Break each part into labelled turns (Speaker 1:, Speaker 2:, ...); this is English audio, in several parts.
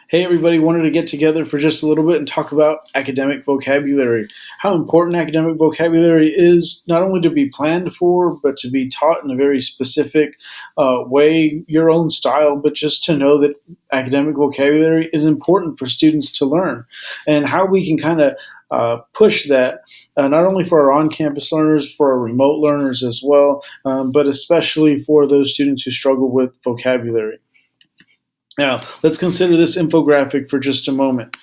Speaker 1: Hey everybody, wanted to get together for just a little bit and talk about academic vocabulary. How important academic vocabulary is not only to be planned for, but to be taught in a very specific way, your own style, but just to know that academic vocabulary is important for students to learn and how we can kind of push that not only for our on campus learners, for our remote learners as well, but especially for those students who struggle with vocabulary. Now, let's consider this infographic for just a moment.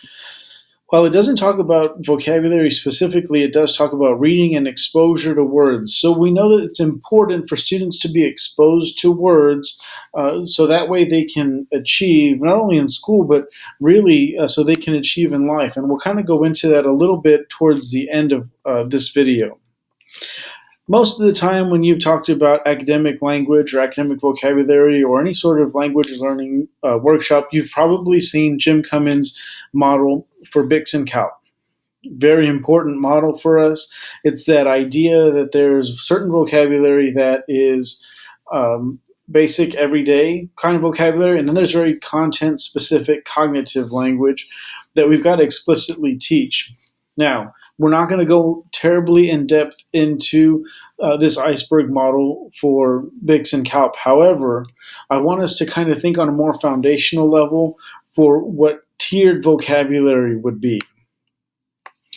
Speaker 1: While it doesn't talk about vocabulary specifically, it does talk about reading and exposure to words. So we know that it's important for students to be exposed to words so that way they can achieve, not only in school, but really so they can achieve in life. And we'll kind of go into that a little bit towards the end of this video. Most of the time when you've talked about academic language or academic vocabulary or any sort of language learning workshop, you've probably seen Jim Cummins' model for Bix and Calc. Very important model for us. It's that idea that there's certain vocabulary that is basic, everyday kind of vocabulary, and then there's very content-specific cognitive language that we've got to explicitly teach. Now, we're not going to go terribly in depth into this iceberg model for Bix and Calc. However, I want us to kind of think on a more foundational level for what tiered vocabulary would be.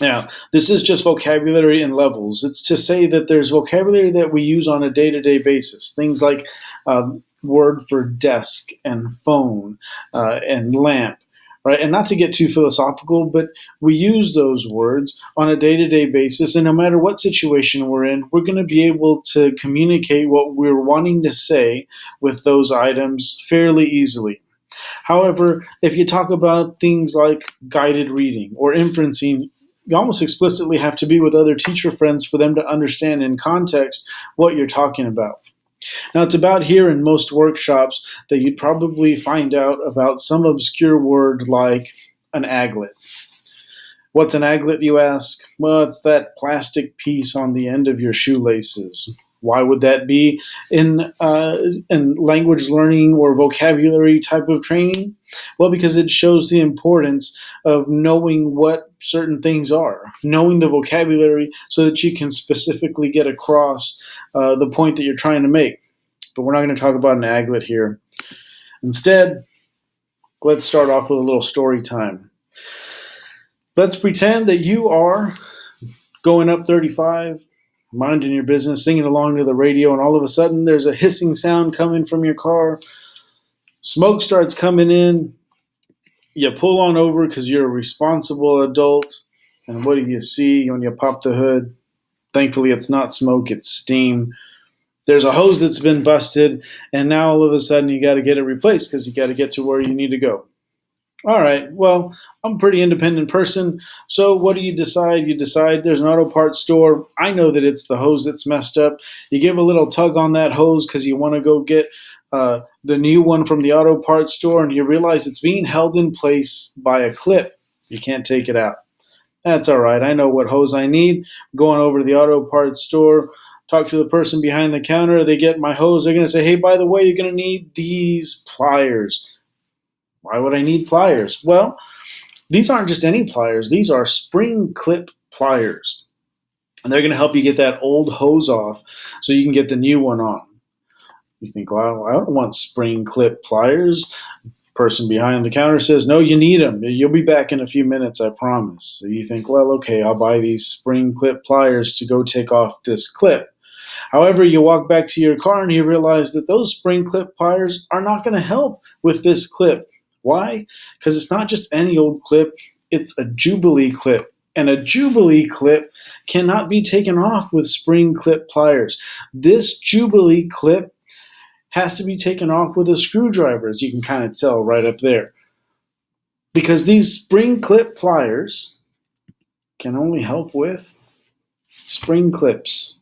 Speaker 1: Now, this is just vocabulary in levels. It's to say that there's vocabulary that we use on a day-to-day basis, things like word for desk and phone and lamp. Right? And not to get too philosophical, but we use those words on a day-to-day basis, and no matter what situation we're in, we're going to be able to communicate what we're wanting to say with those items fairly easily. However, if you talk about things like guided reading or inferencing, you almost explicitly have to be with other teacher friends for them to understand in context what you're talking about. Now, it's about here in most workshops that you'd probably find out about some obscure word like an aglet. What's an aglet, you ask? Well, it's that plastic piece on the end of your shoelaces. Why would that be in language learning or vocabulary type of training? Well, because it shows the importance of knowing what certain things are, knowing the vocabulary so that you can specifically get across the point that you're trying to make. But we're not going to talk about an aglet here. Instead, let's start off with a little story time. Let's pretend that you are going up 35, minding your business, singing along to the radio, and all of a sudden there's a hissing sound coming from your car. Smoke starts coming in. You pull on over because you're a responsible adult. And what do you see when you pop the hood? Thankfully, it's not smoke, it's steam. There's a hose that's been busted, and now all of a sudden you got to get it replaced because you got to get to where you need to go. All right, well, I'm a pretty independent person, so what do you decide? You decide there's an auto parts store. I know that it's the hose that's messed up. You give a little tug on that hose because you want to go get the new one from the auto parts store, and you realize it's being held in place by a clip. You can't take it out. That's all right. I know what hose I need. Going over to the auto parts store, talk to the person behind the counter. They get my hose. They're going to say, hey, by the way, you're going to need these pliers. Why would I need pliers? Well, these aren't just any pliers. These are spring clip pliers. And they're going to help you get that old hose off so you can get the new one on. You think, well, I don't want spring clip pliers. Person behind the counter says, no, you need them. You'll be back in a few minutes, I promise. So you think, well, okay, I'll buy these spring clip pliers to go take off this clip. However, you walk back to your car and you realize that those spring clip pliers are not going to help with this clip. Why? Because it's not just any old clip, it's a Jubilee clip. And a Jubilee clip cannot be taken off with spring clip pliers. This Jubilee clip has to be taken off with a screwdriver, as you can kind of tell right up there. Because these spring clip pliers can only help with spring clips.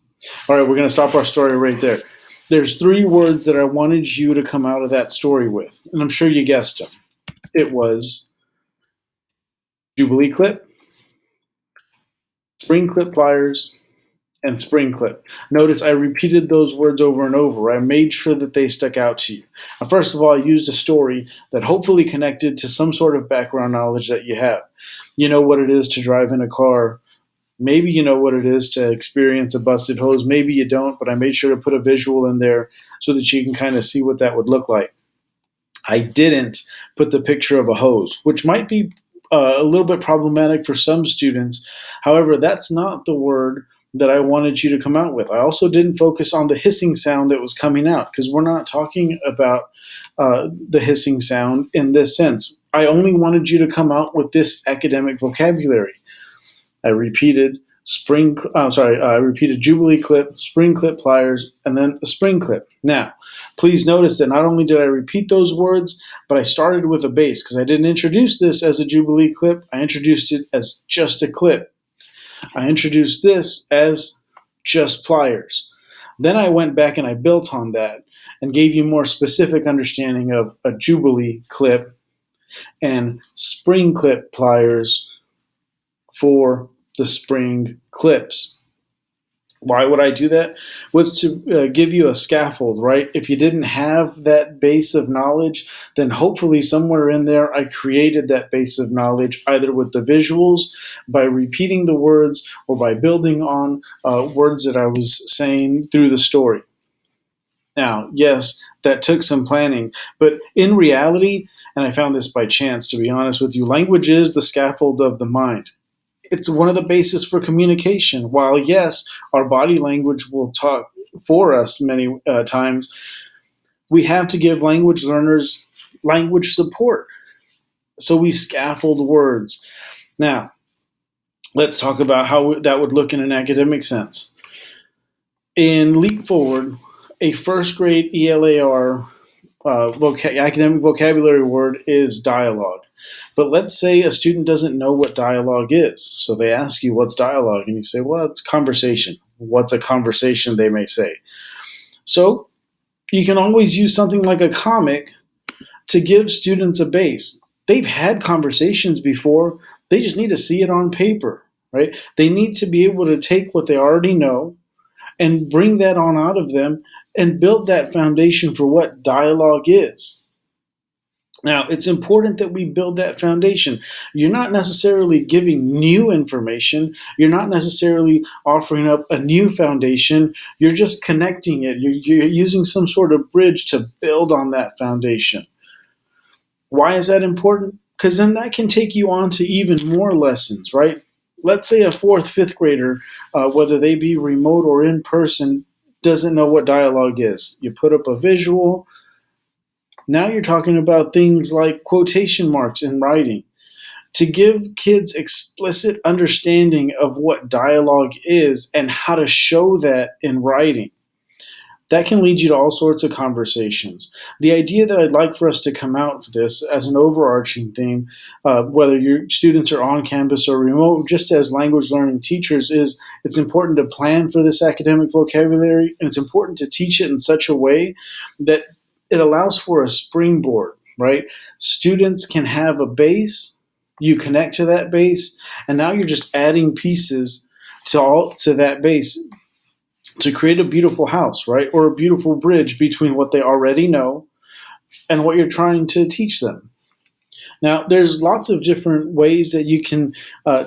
Speaker 1: All right, we're going to stop our story right there. There's 3 words that I wanted you to come out of that story with, and I'm sure you guessed them. It was Jubilee clip, spring clip pliers, and spring clip. Notice I repeated those words over and over. I made sure that they stuck out to you. Now, first of all, I used a story that hopefully connected to some sort of background knowledge that you have. You know what it is to drive in a car. Maybe you know what it is to experience a busted hose. Maybe you don't, but I made sure to put a visual in there so that you can kind of see what that would look like. I didn't put the picture of a hose, which might be a little bit problematic for some students. However, that's not the word that I wanted you to come out with. I also didn't focus on the hissing sound that was coming out because we're not talking about the hissing sound in this sense. I only wanted you to come out with this academic vocabulary. I repeated I repeated Jubilee clip, spring clip pliers, and then a spring clip. Now, please notice that not only did I repeat those words, but I started with a base because I didn't introduce this as a Jubilee clip. I introduced it as just a clip. I introduced this as just pliers. Then I went back and I built on that and gave you more specific understanding of a Jubilee clip and spring clip pliers for the spring clips. Why would I do that? Was to give you a scaffold, right? If you didn't have that base of knowledge, then hopefully somewhere in there I created that base of knowledge either with the visuals, by repeating the words, or by building on words that I was saying through the story. Now, yes, that took some planning, but in reality, and I found this by chance to be honest with you, language is the scaffold of the mind. It's one of the bases for communication. While yes, our body language will talk for us many times, we have to give language learners language support. So we scaffold words. Now, let's talk about how that would look in an academic sense. In Leap Forward, a first grade ELAR academic vocabulary word is dialogue. But let's say a student doesn't know what dialogue is. So they ask you, what's dialogue? And you say, well, it's conversation. What's a conversation, they may say. So you can always use something like a comic to give students a base. They've had conversations before. They just need to see it on paper, right? They need to be able to take what they already know and bring that on out of them and build that foundation for what dialogue is. Now, it's important that we build that foundation. You're not necessarily giving new information. You're not necessarily offering up a new foundation. You're just connecting it. You're using some sort of bridge to build on that foundation. Why is that important? Because then that can take you on to even more lessons, right? Let's say a fourth, fifth grader, whether they be remote or in person, doesn't know what dialogue is. You put up a visual. Now you're talking about things like quotation marks in writing. To give kids explicit understanding of what dialogue is and how to show that in writing, that can lead you to all sorts of conversations. The idea that I'd like for us to come out of this as an overarching theme, whether your students are on campus or remote, just as language learning teachers, is it's important to plan for this academic vocabulary, and it's important to teach it in such a way that it allows for a springboard, right? Students can have a base, you connect to that base, and now you're just adding pieces to that base to create a beautiful house, right? Or a beautiful bridge between what they already know and what you're trying to teach them. Now, there's lots of different ways that you can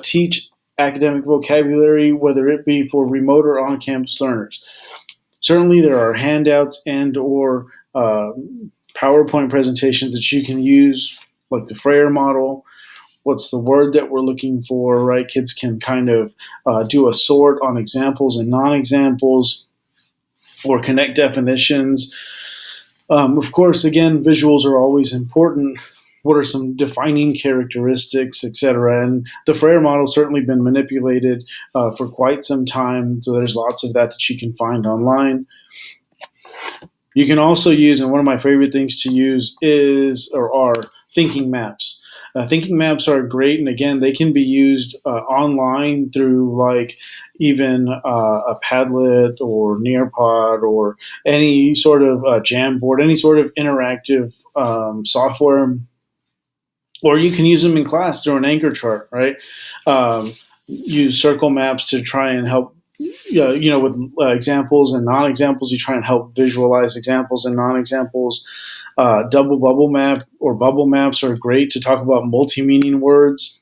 Speaker 1: teach academic vocabulary, whether it be for remote or on-campus learners. Certainly, there are handouts and or PowerPoint presentations that you can use, like the Frayer model. What's the word that we're looking for, right? Kids can kind of do a sort on examples and non-examples or connect definitions. Of course, again, visuals are always important. What are some defining characteristics, etc.? And the Frayer model has certainly been manipulated for quite some time, so there's lots of that you can find online. You can also use, and one of my favorite things to use are thinking maps. Thinking maps are great, and again, they can be used online through like even a Padlet or Nearpod or any sort of Jamboard, any sort of interactive software. Or you can use them in class through an anchor chart, right? Use circle maps to try and help Yeah, with examples and non-examples, you try and help visualize examples and non-examples. Double bubble map or bubble maps are great to talk about multi-meaning words,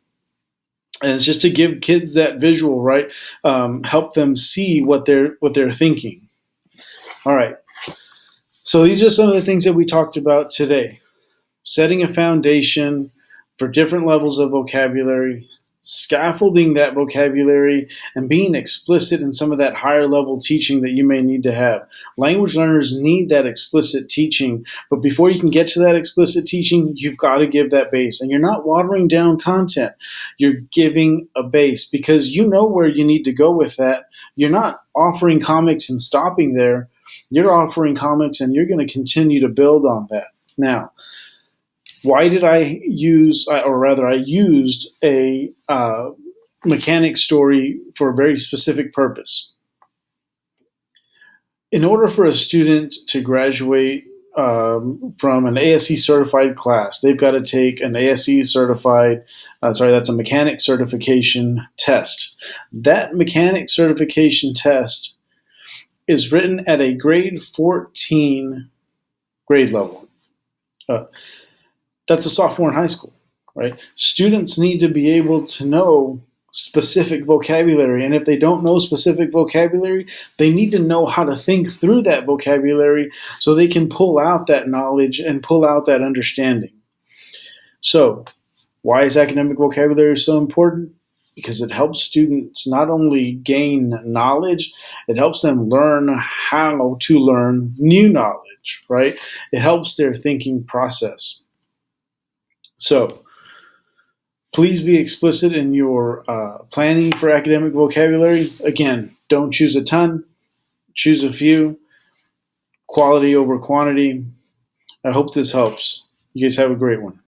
Speaker 1: and it's just to give kids that visual, right? Help them see what they're thinking. All right. So these are some of the things that we talked about today: setting a foundation for different levels of vocabulary, scaffolding that vocabulary, and being explicit in some of that higher level teaching that you may need to have. Language learners need that explicit teaching, but before you can get to that explicit teaching, you've got to give that base. And you're not watering down content, you're giving a base because you know where you need to go with that. You're not offering comics and stopping there. You're offering comics and you're going to continue to build on that. Now, why did I use, or rather, I used a mechanic story for a very specific purpose. In order for a student to graduate from an ASE certified class, they've got to take an ASE certified, that's a mechanic certification test. That mechanic certification test is written at a grade 14 grade level. That's a sophomore in high school, right? Students need to be able to know specific vocabulary. And if they don't know specific vocabulary, they need to know how to think through that vocabulary so they can pull out that knowledge and pull out that understanding. So, why is academic vocabulary so important? Because it helps students not only gain knowledge, it helps them learn how to learn new knowledge, right? It helps their thinking process. So, please be explicit in your planning for academic vocabulary. Again, don't choose a ton, choose a few, quality over quantity. I hope this helps. You guys have a great one.